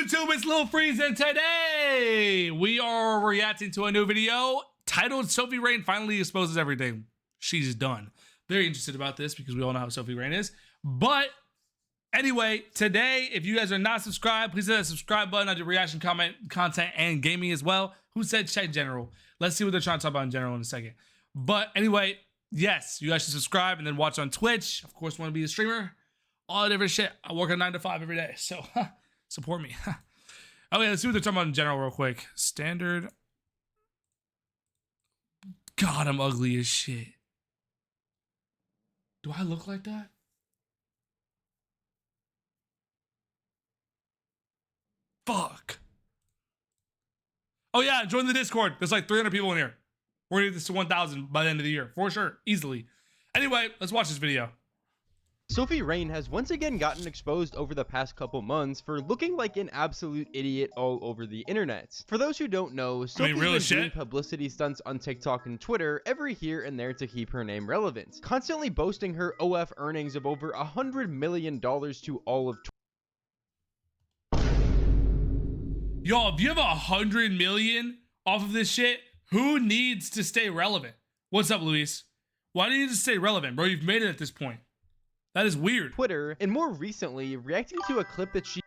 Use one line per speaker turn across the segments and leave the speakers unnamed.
YouTube? It's Lil Freeze, and today we are reacting to a new video titled Sophie Rain finally exposes everything. She's done. Very interested about this because we all know how Sophie Rain is. But anyway, today, if you guys are not subscribed, please hit that subscribe button. I do reaction, comment, content, and gaming as well. Who said check general? Let's see what they're trying to talk about in general in a second. But anyway, yes, you guys should subscribe and then watch on Twitch. Of course, want to be a streamer. All the different shit. I work a 9 to 5 every day, so support me. Okay, let's see what they're talking about in general real quick. Standard. God, I'm ugly as shit. Do I look like that? Fuck. Oh yeah, join the Discord. There's like 300 people in here. We're gonna get this to 1,000 by the end of the year, for sure, easily. Anyway, let's watch this video.
Sophie Rain has once again gotten exposed over the past couple months for looking like an absolute idiot all over the internet. For those who don't know, Sophie's been doing publicity stunts on TikTok and Twitter every here and there to keep her name relevant, constantly boasting her OF earnings of over $100 million to all of
Y'all, if you have 100 million off of this shit, who needs to stay relevant? What's up, Luis? Why do you need to stay relevant, bro? You've made it at this point. That is weird.
Twitter, and more recently, reacting to a clip that she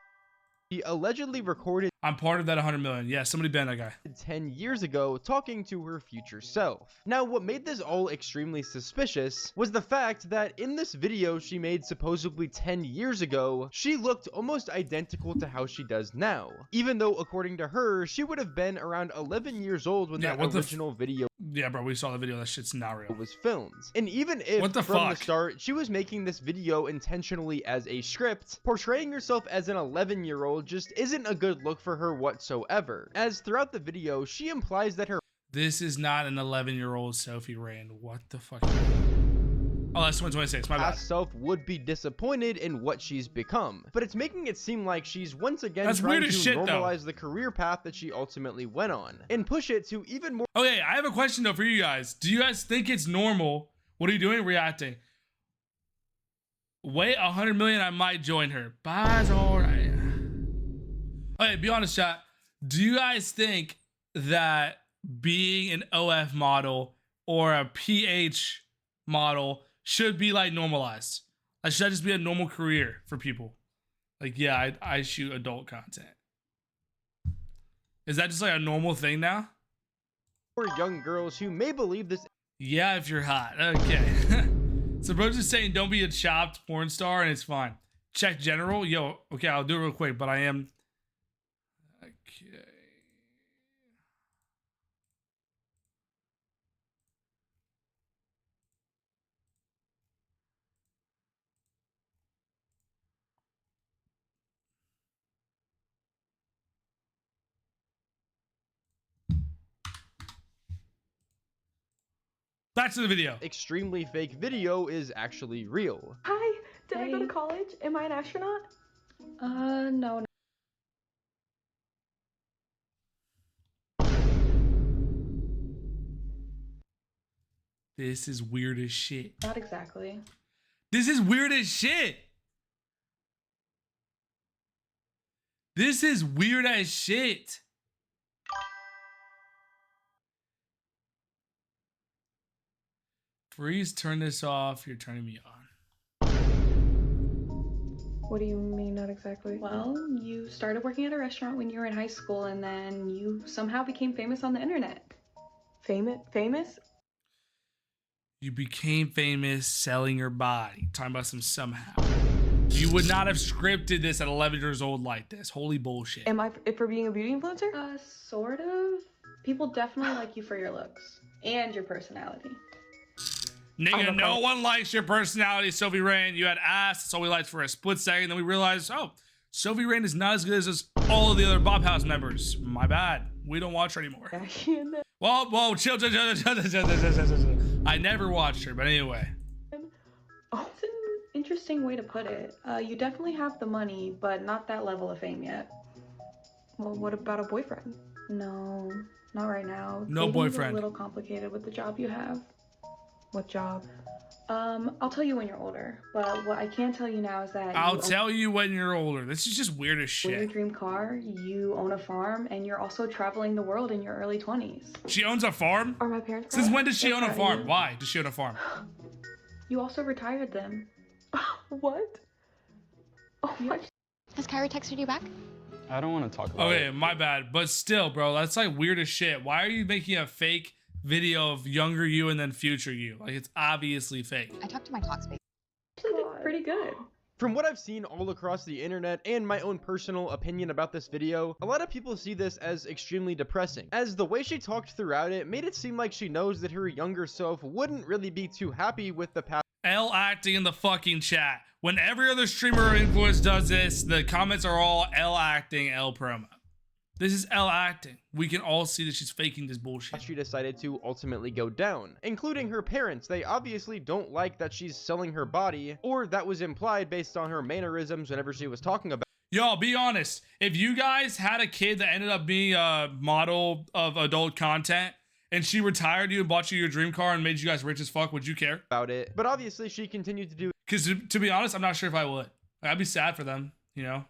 allegedly recorded.
I'm part of that 100 million. Yeah, somebody ban that guy.
10 years ago, talking to her future self. Now, what made this all extremely suspicious was the fact that in this video she made supposedly 10 years ago, she looked almost identical to how she does now. Even though, according to her, she would have been around 11 years old when that original video.
Yeah, bro, we saw the video. That shit's not real.
Was filmed. And even if from the start she was making this video intentionally as a script, portraying herself as an 11-year-old just isn't a good look for her whatsoever, as throughout the video she implies that her
this is not an 11-year-old Sophie Rain. What the fuck? Oh, that's 2026. My bad.
Past self would be disappointed in what she's become, but it's making it seem like she's once again trying to normalize the career path that she ultimately went on and push it to even more.
Okay, I have a question though for you guys. Do you guys think it's normal? What are you doing? Reacting. Wait, 100 million. I might join her. Bye's all right. Okay, be honest, chat. Do you guys think that being an OF model or a PH model should be like normalized? Like, should that just be a normal career for people? Like, yeah, I shoot adult content. Is that just like a normal thing now?
For young girls who may believe this.
Yeah, if you're hot. Okay. So bro's just saying don't be a chopped porn star and it's fine. Check general. Yo, okay, I'll do it real quick, but I am. Okay. Back to the video.
Extremely fake video is actually real.
Hi, did I go to college? Am I an astronaut? No.
This is weird as shit.
Not exactly.
This is weird as shit. This is weird as shit. Freeze, turn this off. You're turning me on.
What do you mean, not exactly?
Well, you started working at a restaurant when you were in high school, and then you somehow became famous on the internet.
Famous?
You became famous selling your body. Talking about some somehow. You would not have scripted this at 11 years old like this. Holy bullshit.
Am I for being a beauty influencer?
Sort of. People definitely like you for your looks and your personality.
Nigga, no one likes your personality, Sophie Rain. You had ass, that's all we liked for a split second. Then we realized, oh, Sophie Rain is not as good as all of the other Bob House members. My bad. We don't watch her anymore. Whoa, chill. I never watched her, but anyway.
Oh, it's an interesting way to put it. You definitely have the money, but not that level of fame yet.
Well, what about a boyfriend?
No, not right now.
No boyfriend.
It's a little complicated with the job you have.
What job?
I'll tell you when you're older, but what I can tell you now is that
I'll tell you when you're older. This is just weird as shit.
Your dream car, you own a farm, and you're also traveling the world in your early 20s.
She owns a farm?
Are my parents
Since when does she own a farm? Why does she own a farm?
You also retired them. What? Oh my.
Has Kyrie texted you back?
I don't want to talk about it.
Okay, my bad. But still, bro, that's like weird as shit. Why are you making a fake video of younger you and then future you? Like, it's obviously fake.
I talked to my Talkspace.
Actually did pretty good.
From what I've seen all across the internet and my own personal opinion about this video, a lot of people see this as extremely depressing, as the way she talked throughout it made it seem like she knows that her younger self wouldn't really be too happy with the past.
L acting in the fucking chat. When every other streamer or influencer does this, the comments are all L acting, L promo. This is L acting. We can all see that she's faking this bullshit.
She decided to ultimately go down, including her parents. They obviously don't like that she's selling her body, or that was implied based on her mannerisms whenever she was talking about.
Y'all, be honest. If you guys had a kid that ended up being a model of adult content, and she retired you and bought you your dream car and made you guys rich as fuck, would you care?
About it, but obviously she continued to do.
Because to be honest, I'm not sure if I would. I'd be sad for them, you know?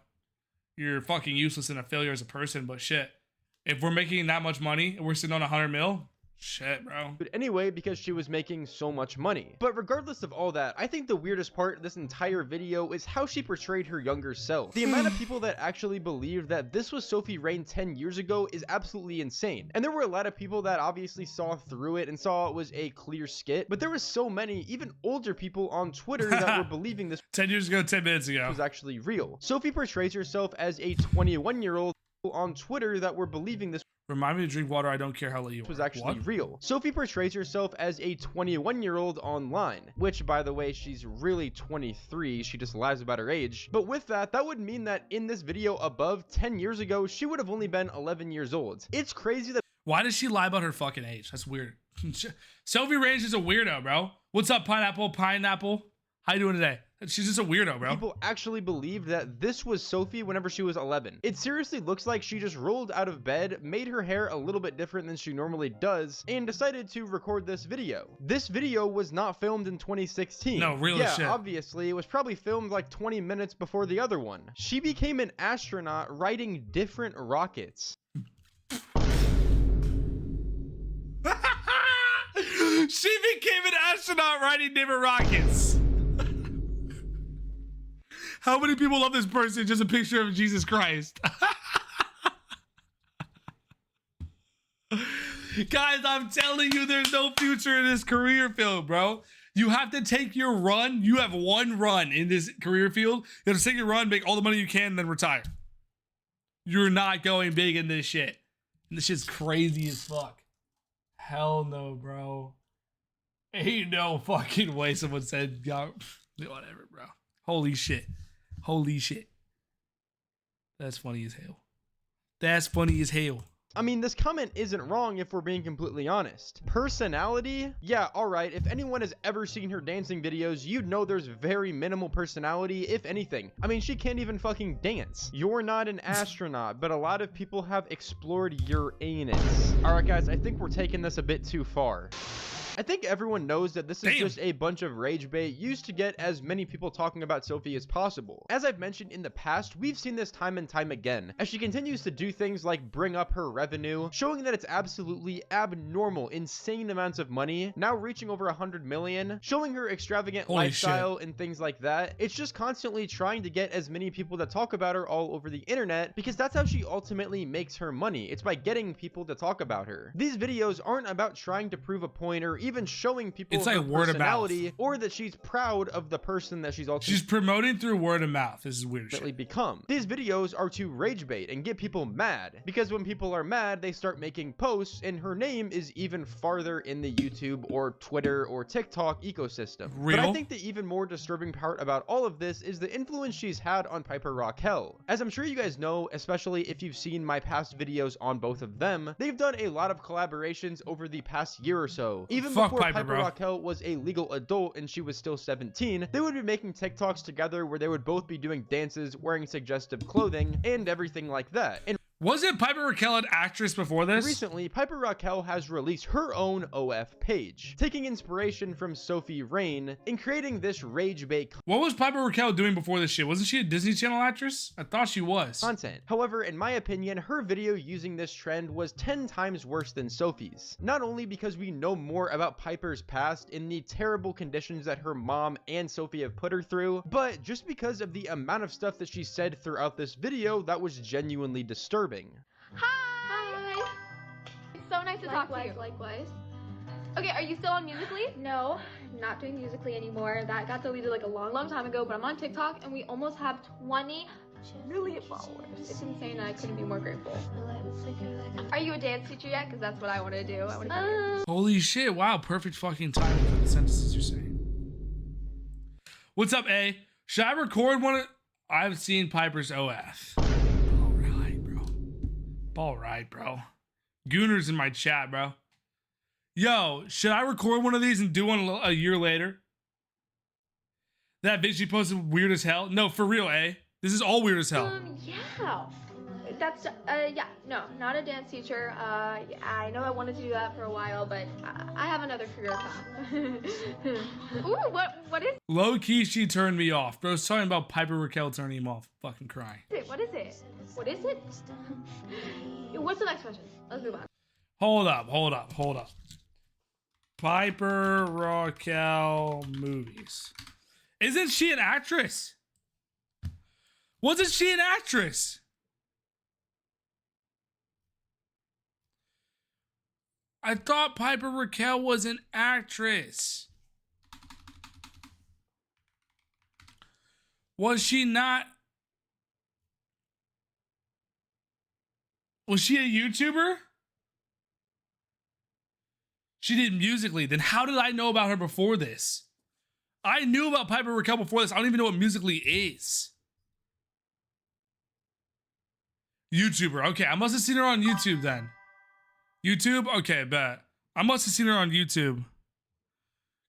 You're fucking useless and a failure as a person, but shit. If we're making that much money and we're sitting on 100 mil, shit, bro.
But anyway, because she was making so much money. But regardless of all that, I think the weirdest part of this entire video is how she portrayed her younger self. The amount of people that actually believed that this was Sophie Rain 10 years ago is absolutely insane. And there were a lot of people that obviously saw through it and saw it was a clear skit, but there was so many, even older people on Twitter that were believing this
10 years ago, 10 minutes ago
was actually real. Sophie portrays herself as a 21-year-old on Twitter that were believing this.
Remind me to drink water. I don't care how late you are.
Was actually real. Sophie portrays herself as a 21-year-old online, which, by the way, she's really 23. She just lies about her age. But with that, that would mean that in this video above, 10 years ago, she would have only been 11 years old. It's crazy that.
Why does she lie about her fucking age? That's weird. Sophie Rain is a weirdo, bro. What's up, Pineapple? How you doing today? She's just a weirdo, bro.
People actually believed that this was Sophie whenever she was 11. It seriously looks like she just rolled out of bed, made her hair a little bit different than she normally does, and decided to record this video. This video was not filmed in 2016.
No, real shit.
Yeah, obviously, it was probably filmed like 20 minutes before the other one. She became an astronaut riding different rockets.
She became an astronaut riding different rockets. How many people love this person? Just a picture of Jesus Christ. Guys, I'm telling you, there's no future in this career field, bro. You have to take your run. You have one run in this career field. You have to take your run, make all the money you can, and then retire. You're not going big in this shit. And this shit's crazy as fuck. Hell no, bro. Ain't no fucking way someone said, yo, whatever, bro. Holy shit. Holy shit. That's funny as hell. That's funny as hell.
I mean, this comment isn't wrong if we're being completely honest. Personality? Yeah, alright, if anyone has ever seen her dancing videos, you'd know there's very minimal personality, if anything. I mean, she can't even fucking dance. You're not an astronaut, but a lot of people have explored Uranus. Alright guys, I think we're taking this a bit too far. I think everyone knows that this is just a bunch of rage bait used to get as many people talking about Sophie as possible. As I've mentioned in the past, we've seen this time and time again, as she continues to do things like bring up her revenue, showing that it's absolutely abnormal, insane amounts of money, now reaching over 100 million, showing her extravagant lifestyle and things like that. It's just constantly trying to get as many people to talk about her all over the internet, because that's how she ultimately makes her money. It's by getting people to talk about her. These videos aren't about trying to prove a point or even showing people her personality or that she's proud of the person that she's ultimately
promoting through word of mouth. This is weird shit.
Become. These videos are to rage bait and get people mad, because when people are mad, they start making posts, and her name is even farther in the YouTube or Twitter or TikTok ecosystem. But I think the even more disturbing part about all of this is the influence she's had on Piper Rockelle. As I'm sure you guys know, especially if you've seen my past videos on both of them, they've done a lot of collaborations over the past year or so. Even before Piper Rockelle was a legal adult and she was still 17, they would be making TikToks together where they would both be doing dances, wearing suggestive clothing, and everything like that. And
Was it Piper Rockelle an actress before this?
Recently, Piper Rockelle has released her own OF page, taking inspiration from Sophie Rain in creating this rage bait.
What was Piper Rockelle doing before this shit? Wasn't she a Disney Channel actress? I thought she was.
Content. However, in my opinion, her video using this trend was 10 times worse than Sophie's. Not only because we know more about Piper's past in the terrible conditions that her mom and Sophie have put her through, but just because of the amount of stuff that she said throughout this video that was genuinely disturbing.
Hi! It's so nice to talk to you.
Likewise.
Okay, are you still on Musical.ly?
No, not doing Musical.ly anymore. That got deleted like a long time ago, but I'm on TikTok and we almost have 20 million followers. It's insane. I couldn't be more grateful.
Are you a dance teacher yet? Because that's what I want to do. I want to
Holy shit, wow, perfect fucking timing for the sentences you're saying. What's up, A? Should I record one of... I've seen Piper's OF. All right, bro. Gooner's in my chat, bro. Yo, should I record one of these and do one a year later? That bitch she posted weird as hell? No, for real, eh? This is all weird as hell.
Yeah. That's, yeah, no, not a dance teacher. Yeah, I know I wanted to do that for a while, but I have another career path.
Ooh, what is
Low-key, she turned me off. Bro's talking about Piper Rockelle turning him off. Fucking crying.
it? What is it?
What is it? What's the next question? Let's move on.
Hold up. Piper Rockelle movies. Isn't she an actress? Wasn't she an actress? I thought Piper Rockelle was an actress. Was she not? Was she a YouTuber? She did Musical.ly. Then how did I know about her before this? I knew about Piper Rockelle before this. I don't even know what Musical.ly is. YouTuber. Okay, I must have seen her on YouTube then. YouTube? Okay, bet. I must have seen her on YouTube.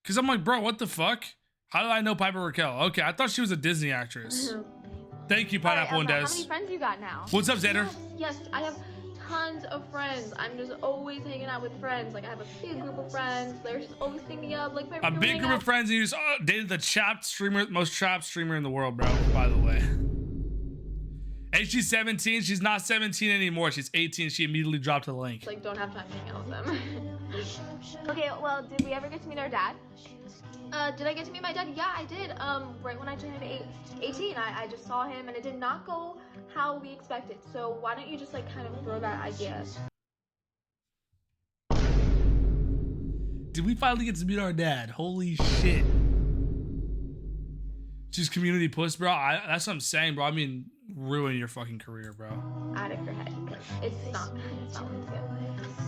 Because I'm like, bro, what the fuck? How did I know Piper Rockelle? Okay, I thought she was a Disney actress. Thank you, Pineapple and Des.
How many friends you got now?
What's up, Xander?
Yes, I have tons of friends. I'm just always hanging out with friends. Like, I have a big group of friends. They're just always picking me up. Like,
a big group of friends, and you just dated the chapped streamer, most chapped streamer in the world, bro, by the way. Hey, she's 17. She's not 17 anymore. She's 18. She immediately dropped the link.
Like, don't have time to hang out with them.
Okay, well, did we ever get to meet our dad?
Did I get to meet my dad? Yeah, I did. Right when I turned 18, I just saw him, and it did not go how we expected. So why don't you just, like, kind of throw that idea?
Did we finally get to meet our dad? Holy shit. She's community puss, bro. That's what I'm saying, bro. I mean, ruin your fucking career, bro.
Out of your head. It's not looking good.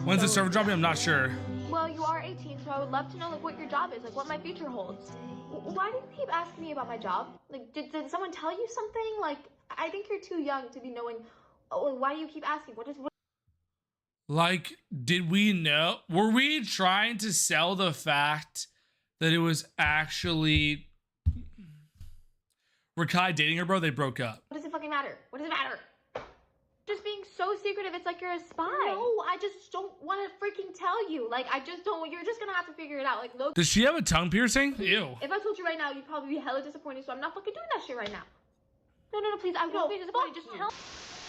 When's the server dropping? I'm not sure.
Well, you are 18, so I would love to know, like, what your job is, like, what my future holds. Why do you keep asking me about my job? Like, did someone tell you something? Like, I think you're too young to be knowing. Oh, why do you keep asking? What?
Like, did we know? Were we trying to sell the fact that it was actually Rakai dating her, bro? They broke up.
What does it fucking matter? What does it matter?
Just being so secretive, it's like you're a spy.
No, I just don't want to freaking tell you. Like, I just don't. You're just gonna have to figure it out. Like, look.
Does she have a tongue piercing? Ew.
If I told you right now, you'd probably be hella disappointed. So I'm not fucking doing that shit right now. No, please. I won't be disappointed. Just tell.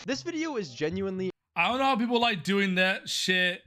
This video is genuinely.
I don't know how people like doing that shit.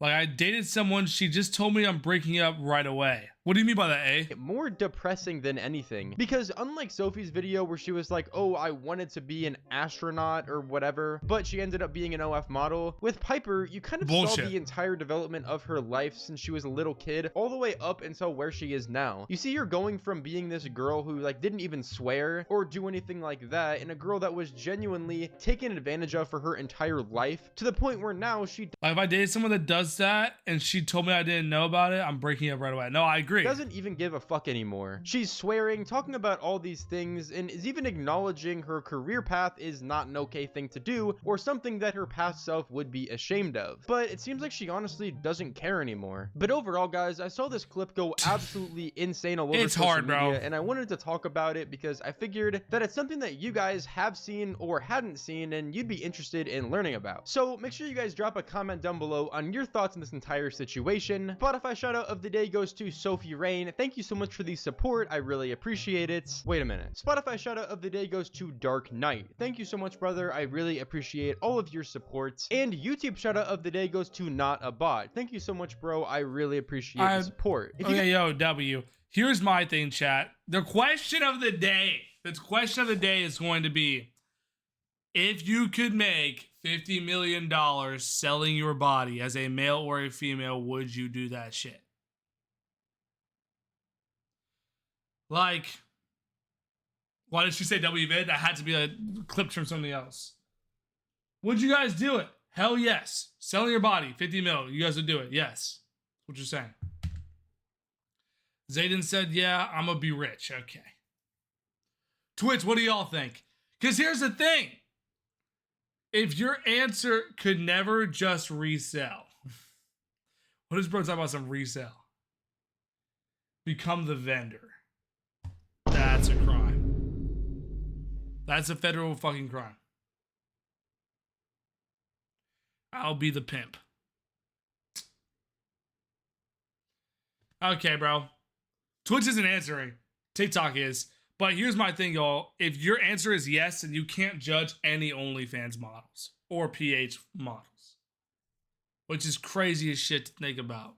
Like, I dated someone, she just told me I'm breaking up right away. What do you mean by that, eh?
More depressing than anything. Because unlike Sophie's video where she was like, oh, I wanted to be an astronaut or whatever, but she ended up being an OF model, with Piper, you kind of saw the entire development of her life since she was a little kid, all the way up until where she is now. You see her going from being this girl who, like, didn't even swear or do anything like that, and a girl that was genuinely taken advantage of for her entire life, to the point where now she...
Like, if I dated someone that does that, and she told me I didn't know about it, I'm breaking up right away. No, I agree. agree.
doesn't even give a fuck anymore. She's swearing, talking about all these things, and is even acknowledging her career path is not an okay thing to do, or something that her past self would be ashamed of. But it seems like she honestly doesn't care anymore. But overall, guys, I saw this clip go absolutely insane all over social media, and I wanted to talk about it because I figured that it's something that you guys have seen or hadn't seen and you'd be interested in learning about. So make sure you guys drop a comment down below on your thoughts on this entire situation. Spotify shout out of the day goes to Sophie Rain. Thank you so much for the support. I really appreciate it. Wait a minute. Spotify shout out of the day goes to Dark Knight. Thank you so much, brother. I really appreciate all of your support. And YouTube shout out of the day goes to Not a Bot. Thank you so much, bro. I really appreciate the support.
Okay, yo, W. Here's my thing, chat. The question of the day. The question of the day is going to be, if you could make $50 million selling your body as a male or a female, would you do that shit? Like, why did she say WV? That had to be a clip from something else. Would you guys do it? Hell yes. Selling your body, 50 mil. You guys would do it. Yes. That's what you're saying. Zayden said, yeah, I'm gonna be rich. Okay. Twitch, what do y'all think? Because here's the thing. If your answer could never just resell, what is bro talking about some resell? Become the vendor. That's a crime. That's a federal fucking crime. I'll be the pimp. Okay, bro. Twitch isn't answering. TikTok is. But here's my thing, y'all. If your answer is yes, then you can't judge any OnlyFans models or PH models, which is crazy as shit to think about.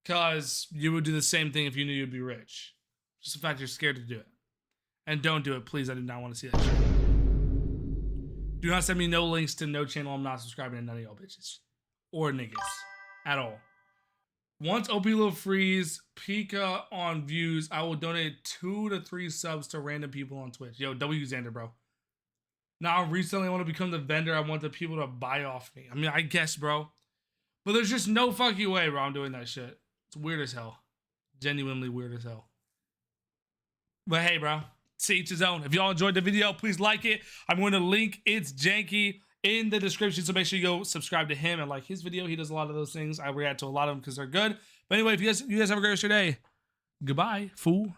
Because you would do the same thing if you knew you'd be rich. Just the fact you're scared to do it. And don't do it, please. I do not want to see that shit. Do not send me no links to no channel. I'm not subscribing to none of y'all bitches. Or niggas. At all. Once OP Lil frees Pika on views, I will donate 2 to 3 subs to random people on Twitch. Yo, W Xander, bro. Now recently I want to become the vendor. I want the people to buy off me. I mean, I guess, bro. But there's just no fucking way, bro, I'm doing that shit. It's weird as hell. Genuinely weird as hell. But hey, bro. To each his own. If y'all enjoyed the video, please like it. I'm going to link It's Janky in the description, so make sure you go subscribe to him and like his video. He does a lot of those things. I react to a lot of them because they're good. But anyway, if you guys have a great rest of your day. Goodbye, fool.